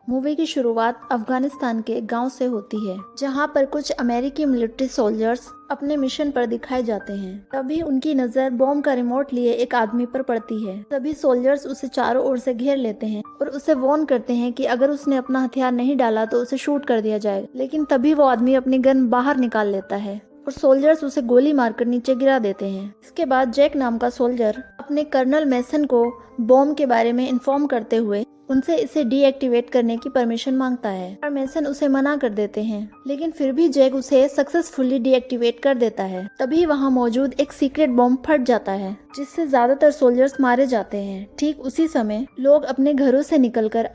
Movie की शुरुआत अफगानिस्तान के गांव से होती है, जहां पर कुछ अमेरिकी मिलिट्री सोल्जर्स अपने मिशन पर दिखाए जाते हैं। तभी उनकी नजर बॉम्ब का रिमोट लिए एक आदमी पर पड़ती है। सभी सोल्जर्स उसे चारों ओर से घेर लेते हैं और उसे वार्न करते हैं कि अगर उसने अपना हथियार नहीं डाला तो उसे शूट कर दिया जाएगा। लेकिन तभी वो आदमी अपनी गन बाहर निकाल लेता है और सोल्जर्स उसे गोली मारकर नीचे गिरा देते हैं। इसके बाद जैक नाम का सोल्जर अपने कर्नल मैसन को बॉम्ब के बारे में इन्फॉर्म करते हुए उनसे इसे डीएक्टिवेट करने की परमिशन मांगता है और मैसन उसे मना कर देते हैं, लेकिन फिर भी जैक उसे सक्सेसफुली डीएक्टिवेट कर देता है। तभी वहां मौजूद एक सीक्रेट बॉम्ब फट जाता है, जिससे ज्यादातर सोल्जर्स मारे जाते हैं। ठीक उसी समय लोग अपने घरों से निकलकर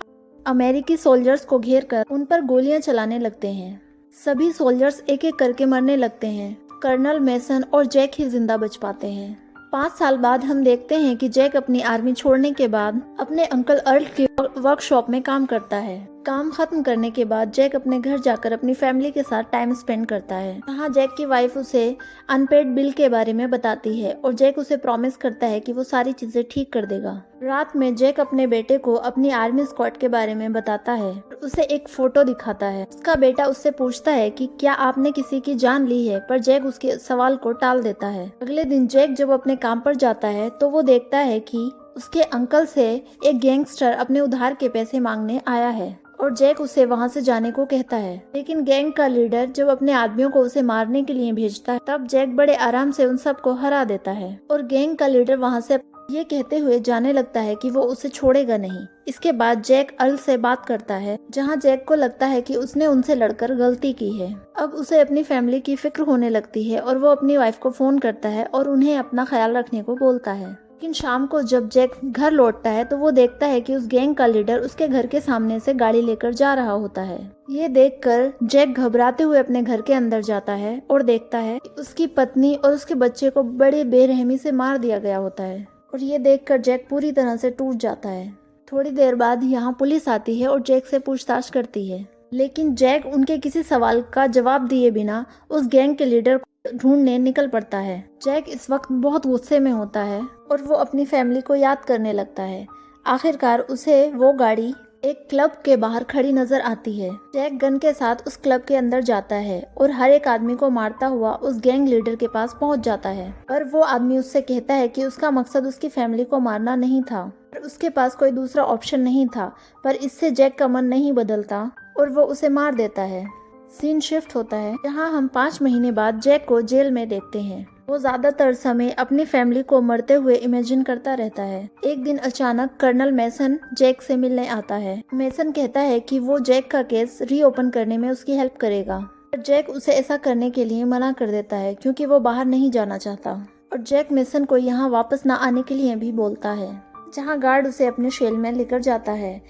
अमेरिकी सोल्जर्स को घेर कर उन पर गोलियां चलाने लगते हैं। सभी सोल्जर्स एक एक करके मरने लगते हैं। कर्नल मैसन और जैक ही जिंदा बच पाते हैं। 5 साल बाद हम देखते हैं कि जैक अपनी आर्मी छोड़ने के बाद अपने अंकल अर्ल की वर्कशॉप में काम करता है। काम खत्म करने के बाद जैक अपने घर जाकर अपनी फैमिली के साथ टाइम स्पेंड करता है। यहाँ जैक की वाइफ उसे अनपेड बिल के बारे में बताती है और जैक उसे प्रॉमिस करता है कि वो सारी चीजें ठीक कर देगा। रात में जैक अपने बेटे को अपनी आर्मी स्क्वाड के बारे में बताता है और उसे एक फोटो दिखाता है। उसका बेटा उससे पूछता है कि क्या आपने किसी की जान ली है, पर जैक उसके सवाल को टाल देता है। अगले दिन जैक जब अपने काम पर जाता है तो वो देखता है कि उसके अंकल से एक गैंगस्टर अपने उधार के पैसे मांगने आया है और जैक उसे वहां से जाने को कहता है। लेकिन गैंग का लीडर जब अपने आदमियों को उसे मारने के लिए भेजता है, तब जैक बड़े आराम से उन सबको हरा देता है और गैंग का लीडर वहां से ये कहते हुए जाने लगता है कि वो उसे छोड़ेगा नहीं। इसके बाद जैक अर्ल से बात करता है, जहां जैक को लगता है कि उसने उनसे लड़कर गलती की है। अब उसे अपनी फैमिली की फिक्र होने लगती है और वो अपनी वाइफ को फोन करता है और उन्हें अपना ख्याल रखने को बोलता है। लेकिन शाम को जब जैक घर लौटता है तो वो देखता है कि उस गैंग का लीडर उसके घर के सामने से गाड़ी लेकर जा रहा होता है। ये देखकर जैक घबराते हुए अपने घर के अंदर जाता है और देखता है कि उसकी पत्नी और उसके बच्चे को बड़े बेरहमी से मार दिया गया होता है और ये देखकर जैक पूरी तरह से टूट जाता है। थोड़ी देर बाद यहाँ पुलिस आती है और जैक से पूछताछ करती है, लेकिन जैक उनके किसी सवाल का जवाब दिए बिना उस गैंग के लीडर को ढूंढने निकल पड़ता है। जैक इस वक्त बहुत गुस्से में होता है और वो अपनी फैमिली को याद करने लगता है। आखिरकार उसे वो गाड़ी एक क्लब के बाहर खड़ी नजर आती है। जैक गन के साथ उस क्लब के अंदर जाता है और हर एक आदमी को मारता हुआ उस गैंग लीडर के पास पहुंच जाता है, पर वो आदमी उससे कहता है कि उसका मकसद उसकी फैमिली को मारना नहीं था और उसके पास कोई दूसरा ऑप्शन नहीं था। पर इससे जैक का मन नहीं बदलता और वो उसे मार देता है। सीन शिफ्ट होता है, जहाँ हम 5 महीने बाद जैक को जेल में देखते हैं। वो ज्यादातर समय अपनी फैमिली को मरते हुए इमेजिन करता रहता है। एक दिन अचानक कर्नल मैसन जैक से मिलने आता है। मैसन कहता है कि वो जैक का केस रीओपन करने में उसकी हेल्प करेगा, पर जैक उसे ऐसा करने के लिए मना कर देता है क्योंकि वो बाहर नहीं जाना चाहता और जैक मैसन को यहाँ वापस न आने के लिए भी बोलता है, जहाँ गार्ड उसे अपने शेल में लेकर जाता है,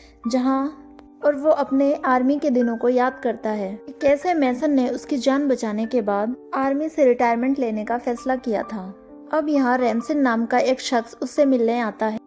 और वो अपने आर्मी के दिनों को याद करता है कि कैसे मैसन ने उसकी जान बचाने के बाद आर्मी से रिटायरमेंट लेने का फैसला किया था। अब यहाँ रैमसन नाम का एक शख्स उससे मिलने आता है,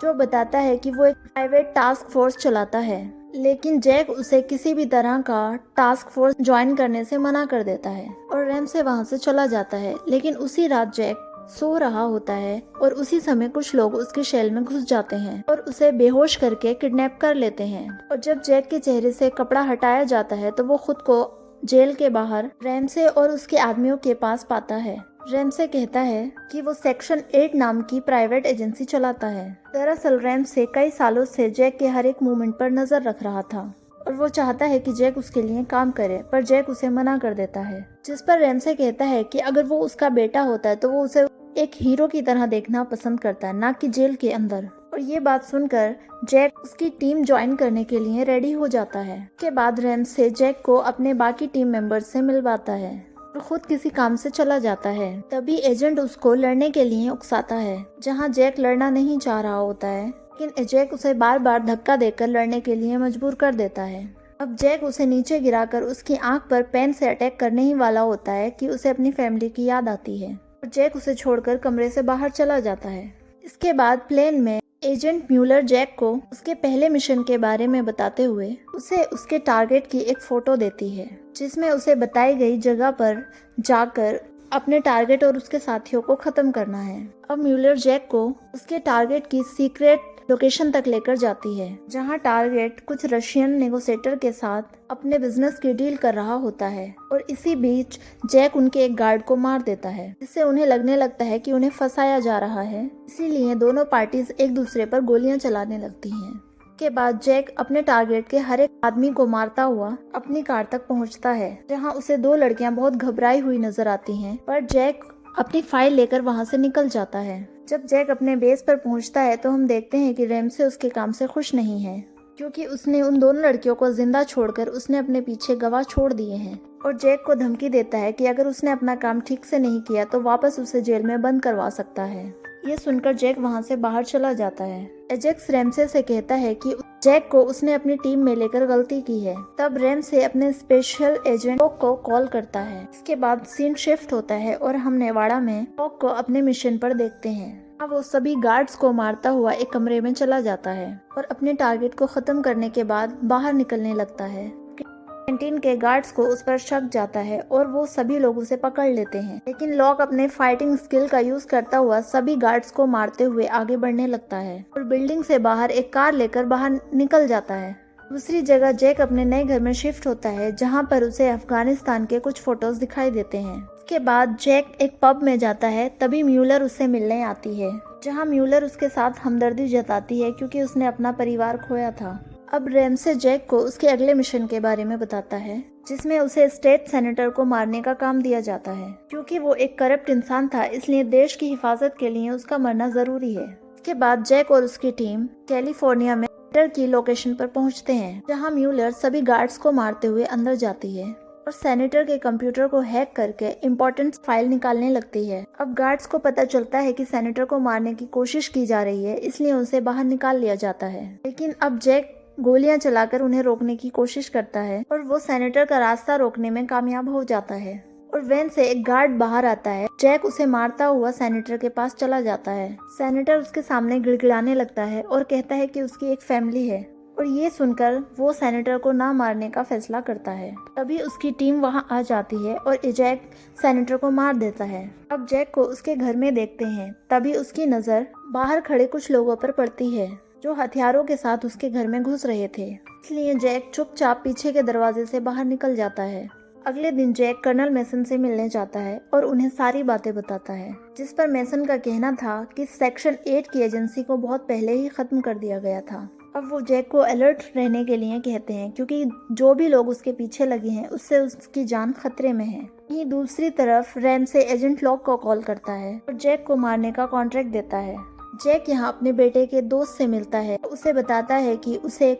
जो बताता है कि वो एक प्राइवेट टास्क फोर्स चलाता है, लेकिन जैक उसे किसी भी तरह का टास्क फोर्स ज्वाइन करने से मना कर देता है और रैम से वहाँ से चला जाता है। लेकिन उसी रात जैक सो रहा होता है और उसी समय कुछ लोग उसके शेल में घुस जाते हैं और उसे बेहोश करके किडनैप कर लेते हैं। और जब जैक के चेहरे से कपड़ा हटाया जाता है तो वो खुद को जेल के बाहर रैमसे और उसके आदमियों के पास पाता है। रैमसे कहता है कि वो सेक्शन 8 नाम की प्राइवेट एजेंसी चलाता है। दरअसल रैमसे कई सालों से जैक के हर एक मूवमेंट पर नजर रख रहा था और वो चाहता है कि जैक उसके लिए काम करे, पर जैक उसे मना कर देता है। जिस पर रैमसे कहता है कि अगर वो उसका बेटा होता है तो वो उसे एक हीरो की तरह देखना पसंद करता है, ना कि जेल के अंदर। और ये बात सुनकर जैक उसकी टीम ज्वाइन करने के लिए रेडी हो जाता है। उसके बाद रैमसे जैक को अपने बाकी टीम मेंबर्स से मिलवाता है और खुद किसी काम से चला जाता है। तभी एजेंट उसको लड़ने के लिए उकसाता है, जहाँ जैक लड़ना नहीं चाह रहा होता है, लेकिन जैक उसे बार बार धक्का देकर लड़ने के लिए मजबूर कर देता है। अब जैक उसे नीचे गिराकर उसकी आंख पर पेन से अटैक करने ही वाला होता है कि उसे अपनी फैमिली की याद आती है और जैक उसे छोड़कर कमरे से बाहर चला जाता है। इसके बाद प्लेन में एजेंट म्यूलर जैक को उसके पहले मिशन के बारे में बताते हुए उसे उसके टारगेट की एक फोटो देती है, जिसमें उसे बताई गई जगह पर जाकर अपने टारगेट और उसके साथियों को खत्म करना है। अब म्यूलर जैक को उसके टारगेट की सीक्रेट लोकेशन तक लेकर जाती है, जहां टारगेट कुछ रशियन नेगोशिएटर के साथ अपने बिजनेस की डील कर रहा होता है। और इसी बीच जैक उनके एक गार्ड को मार देता है, जिससे उन्हें लगने लगता है कि उन्हें फंसाया जा रहा है। इसीलिए दोनों पार्टीज एक दूसरे पर गोलियां चलाने लगती हैं। के बाद जैक अपने टारगेट के हर एक आदमी को मारता हुआ अपनी कार तक पहुंचता है, जहां उसे दो लड़कियां बहुत घबराई हुई नजर आती हैं, पर जैक अपनी फाइल लेकर वहां से निकल जाता है। जब जैक अपने बेस पर पहुंचता है तो हम देखते हैं कि रैमसे उसके काम से खुश नहीं है, क्योंकि उसने उन दोनों लड़कियों को जिंदा छोड़कर उसने अपने पीछे गवाह छोड़ दिए हैं, और जैक को धमकी देता है कि अगर उसने अपना काम ठीक से नहीं किया तो वापस उसे जेल में बंद करवा सकता है। ये सुनकर जैक वहां से बाहर चला जाता है। एजेक्स रैमसे से कहता है कि जैक को उसने अपनी टीम में लेकर गलती की है। तब रैमसे अपने स्पेशल एजेंट हॉक को कॉल करता है। इसके बाद सीन शिफ्ट होता है और हम नेवाड़ा में हॉक को अपने मिशन पर देखते हैं। अब वो सभी गार्ड्स को मारता हुआ एक कमरे में चला जाता है और अपने टारगेट को खत्म करने के बाद बाहर निकलने लगता है। कैंटीन के गार्ड्स को उस पर शक जाता है और वो सभी लोग उसे पकड़ लेते हैं, लेकिन लॉक अपने फाइटिंग स्किल का यूज करता हुआ सभी गार्ड्स को मारते हुए आगे बढ़ने लगता है और बिल्डिंग से बाहर एक कार लेकर बाहर निकल जाता है। दूसरी जगह जैक अपने नए घर में शिफ्ट होता है, जहां पर उसे अफगानिस्तान के कुछ फोटोज दिखाई देते हैं। इसके बाद जैक एक पब में जाता है, तभी म्यूलर उससे मिलने आती है, जहां म्यूलर उसके साथ हमदर्दी जताती है क्योंकि उसने अपना परिवार खोया था। अब रैमसे जैक को उसके अगले मिशन के बारे में बताता है, जिसमें उसे स्टेट सेनेटर को मारने का काम दिया जाता है। क्योंकि वो एक करप्ट इंसान था, इसलिए देश की हिफाजत के लिए उसका मरना जरूरी है। इसके बाद जैक और उसकी टीम कैलिफोर्निया में सेनेटर की लोकेशन पर पहुंचते हैं, जहां म्यूलर सभी गार्ड्स को मारते हुए अंदर जाती है और सेनेटर के कंप्यूटर को हैक करके इम्पोर्टेंट फाइल निकालने लगती है। अब गार्ड्स को पता चलता है कि सेनेटर को मारने की कोशिश की जा रही है, इसलिए उसे बाहर निकाल लिया जाता है। लेकिन अब जैक गोलियां चलाकर उन्हें रोकने की कोशिश करता है और वो सेनेटर का रास्ता रोकने में कामयाब हो जाता है और वैन से एक गार्ड बाहर आता है। जैक उसे मारता हुआ सेनेटर के पास चला जाता है। सेनेटर उसके सामने गिड़गिड़ाने लगता है और कहता है कि उसकी एक फैमिली है, और ये सुनकर वो सेनेटर को ना मारने का फैसला करता है। तभी उसकी टीम वहां आ जाती है और जैक सेनेटर को मार देता है। अब जैक को उसके घर में देखते हैं, तभी उसकी नजर बाहर खड़े कुछ लोगों पर पड़ती है जो हथियारों के साथ उसके घर में घुस रहे थे। इसलिए जैक चुपचाप पीछे के दरवाजे से बाहर निकल जाता है। अगले दिन जैक कर्नल मैसन से मिलने जाता है और उन्हें सारी बातें बताता है, जिस पर मैसन का कहना था कि सेक्शन 8 की एजेंसी को बहुत पहले ही खत्म कर दिया गया था। अब वो जैक को अलर्ट रहने के लिए कहते हैं, क्योंकि जो भी लोग उसके पीछे लगे हैं उससे उसकी जान खतरे में है। वहीं दूसरी तरफ रैमसे एजेंट लॉक को कॉल करता है और जैक को मारने का कॉन्ट्रैक्ट देता है। जैक यहाँ अपने बेटे के दोस्त से मिलता है, उसे बताता है कि उसे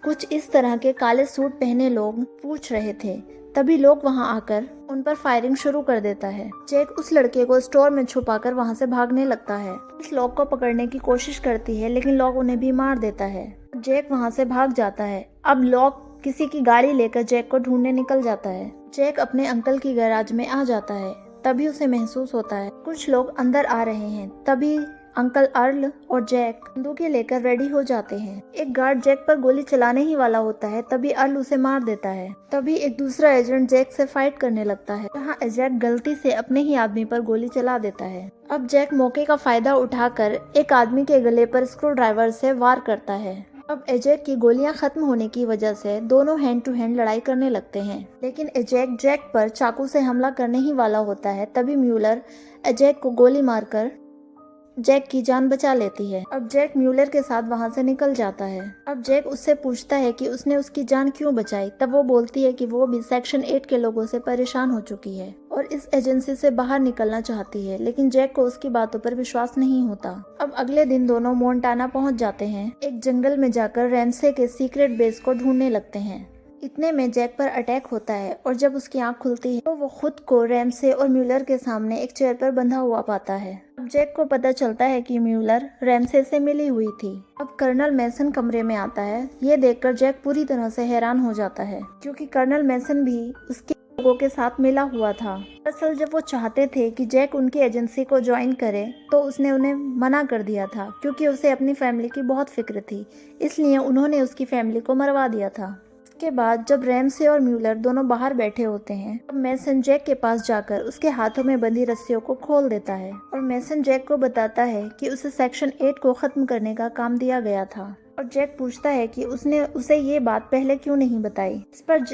कुछ इस तरह के काले सूट पहने लोग पूछ रहे थे। तभी लोग वहां आकर उन पर फायरिंग शुरू कर देता है। जैक उस लड़के को स्टोर में छुपाकर वहां से भागने लगता है। इस लोग को पकड़ने की कोशिश करती है, लेकिन लोग उन्हें भी मार देता है। जैक वहां से भाग जाता है। अब लोग किसी की गाड़ी लेकर जैक को ढूंढने निकल जाता है। जैक अपने अंकल की गैराज में आ जाता है, तभी उसे महसूस होता है कुछ लोग अंदर आ रहे हैं। तभी अंकल अर्ल और जैक बंदूकें लेकर रेडी हो जाते हैं। एक गार्ड जैक पर गोली चलाने ही वाला होता है, तभी अर्ल उसे मार देता है। तभी एक दूसरा एजेंट जैक से फाइट करने लगता है, जहां जैक गलती से अपने ही आदमी पर गोली चला देता है। अब जैक मौके का फायदा उठाकर एक आदमी के गले पर स्क्रू ड्राइवर से वार करता है। अब एजैक की गोलियां खत्म होने की वजह से दोनों हैंड टू हैंड लड़ाई करने लगते हैं, लेकिन एजैक जैक पर चाकू से हमला करने ही वाला होता है। तभी म्यूलर एजैक को गोली मारकर जैक की जान बचा लेती है। अब जैक म्यूलर के साथ वहां से निकल जाता है। अब जैक उससे पूछता है कि उसने उसकी जान क्यों बचाई। तब वो बोलती है कि वो भी सेक्शन 8 के लोगों से परेशान हो चुकी है और इस एजेंसी से बाहर निकलना चाहती है, लेकिन जैक को उसकी बातों पर विश्वास नहीं होता। अब अगले दिन दोनों मोन्टाना पहुंच जाते हैं। एक जंगल में जाकर रैमसे के सीक्रेट बेस को ढूंढने लगते हैं। इतने में जैक पर अटैक होता है और जब उसकी आंख खुलती है तो वो खुद को रैमसे और म्यूलर के सामने एक चेयर पर बंधा हुआ पाता है। अब जैक को पता चलता है कि म्यूलर रैमसे से मिली हुई थी। अब कर्नल मैसन कमरे में आता है। ये देखकर जैक पूरी तरह से हैरान हो जाता है, क्योंकि कर्नल मैसन भी उसके लोगों के साथ मिला हुआ था। दरअसल जब वो चाहते थे कि जैक उनकी एजेंसी को ज्वाइन करे तो उसने उन्हें मना कर दिया था, क्योंकि उसे अपनी फैमिली की बहुत फिक्र थी। इसलिए उन्होंने उसकी फैमिली को मरवा दिया था। के बाद जब रैमसे और म्यूलर दोनों बाहर बैठे होते हैं तब मेसन जैक के पास जाकर उसके हाथों में बंधी रस्सियों को खोल देता है और मेसन जैक को बताता है कि उसे सेक्शन 8 को खत्म करने का काम दिया गया था और जैक पूछता है कि उसने उसे ये बात पहले क्यों नहीं बताई। इस पर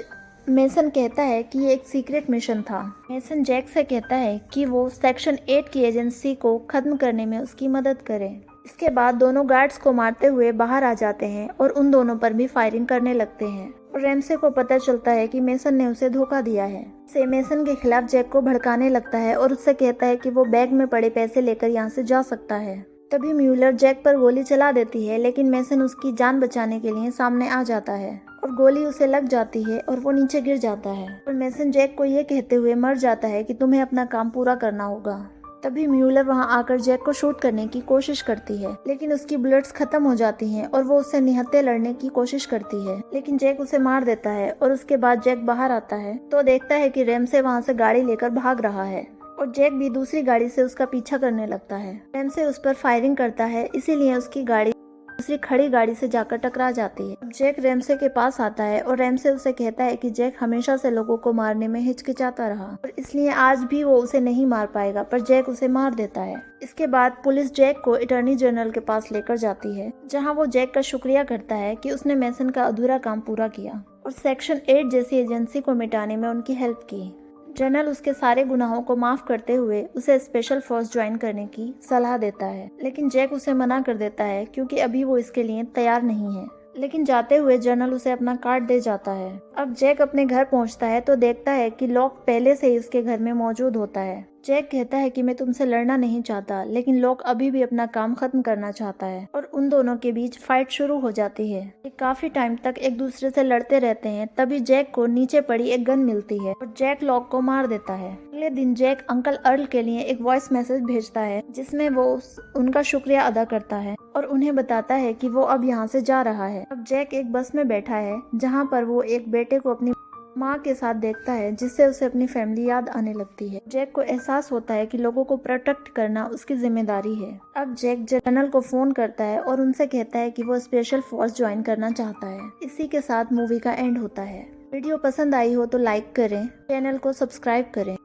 मेसन कहता है कि ये एक सीक्रेट मिशन था। मेसन जैक से कहता है कि वो सेक्शन 8 की एजेंसी को खत्म करने में उसकी मदद करे। इसके बाद दोनों गार्ड्स को मारते हुए बाहर आ जाते हैं और उन दोनों पर भी फायरिंग करने लगते हैं और रैमसे को पता चलता है कि मेसन ने उसे धोखा दिया है। से मेसन के खिलाफ जैक को भड़काने लगता है और उससे कहता है कि वो बैग में पड़े पैसे लेकर यहाँ से जा सकता है। तभी म्यूलर जैक पर गोली चला देती है, लेकिन मेसन उसकी जान बचाने के लिए सामने आ जाता है और गोली उसे लग जाती है और वो नीचे गिर जाता है और मेसन जैक को ये कहते हुए मर जाता है कि तुम्हें अपना काम पूरा करना होगा। तभी म्यूलर वहां आकर जैक को शूट करने की कोशिश करती है, लेकिन उसकी बुलेट्स खत्म हो जाती हैं और वो उससे निहत्थे लड़ने की कोशिश करती है, लेकिन जैक उसे मार देता है। और उसके बाद जैक बाहर आता है तो देखता है कि रैमसे वहां से गाड़ी लेकर भाग रहा है और जैक भी दूसरी गाड़ी से उसका पीछा करने लगता है। रैमसे उस पर फायरिंग करता है, इसीलिए उसकी गाड़ी दूसरी खड़ी गाड़ी से जाकर टकरा जाती है। अब जैक रैमसे के पास आता है और रैमसे उसे कहता है कि जैक हमेशा से लोगों को मारने में हिचकिचाता रहा और इसलिए आज भी वो उसे नहीं मार पाएगा, पर जैक उसे मार देता है। इसके बाद पुलिस जैक को अटॉर्नी जनरल के पास लेकर जाती है, जहां वो जैक का शुक्रिया करता है कि उसने मेसन का अधूरा काम पूरा किया और सेक्शन 8 जैसी एजेंसी को मिटाने में उनकी हेल्प की। जनरल उसके सारे गुनाहों को माफ करते हुए उसे स्पेशल फोर्स ज्वाइन करने की सलाह देता है, लेकिन जैक उसे मना कर देता है क्योंकि अभी वो इसके लिए तैयार नहीं है। लेकिन जाते हुए जनरल उसे अपना कार्ड दे जाता है। अब जैक अपने घर पहुंचता है तो देखता है कि लॉक पहले से ही उसके घर में मौजूद होता है। जैक कहता है कि मैं तुमसे लड़ना नहीं चाहता, लेकिन लॉक अभी भी अपना काम खत्म करना चाहता है और उन दोनों के बीच फाइट शुरू हो जाती है। ये काफी टाइम तक एक दूसरे से लड़ते रहते हैं। तभी जैक को नीचे पड़ी एक गन मिलती है और जैक लॉक को मार देता है। अगले दिन जैक अंकल अर्ल के लिए एक वॉइस मैसेज भेजता है, जिसमें वो उनका शुक्रिया अदा करता है और उन्हें बताता है कि वो अब यहाँ से जा रहा है। अब जैक एक बस में बैठा है, जहाँ पर वो एक बेटे को अपनी माँ के साथ देखता है, जिससे उसे अपनी फैमिली याद आने लगती है। जैक को एहसास होता है कि लोगों को प्रोटेक्ट करना उसकी जिम्मेदारी है। अब जैक जनरल को फोन करता है और उनसे कहता है कि वो स्पेशल फोर्स ज्वाइन करना चाहता है। इसी के साथ मूवी का एंड होता है। वीडियो पसंद आई हो तो लाइक करें, चैनल को सब्सक्राइब करें।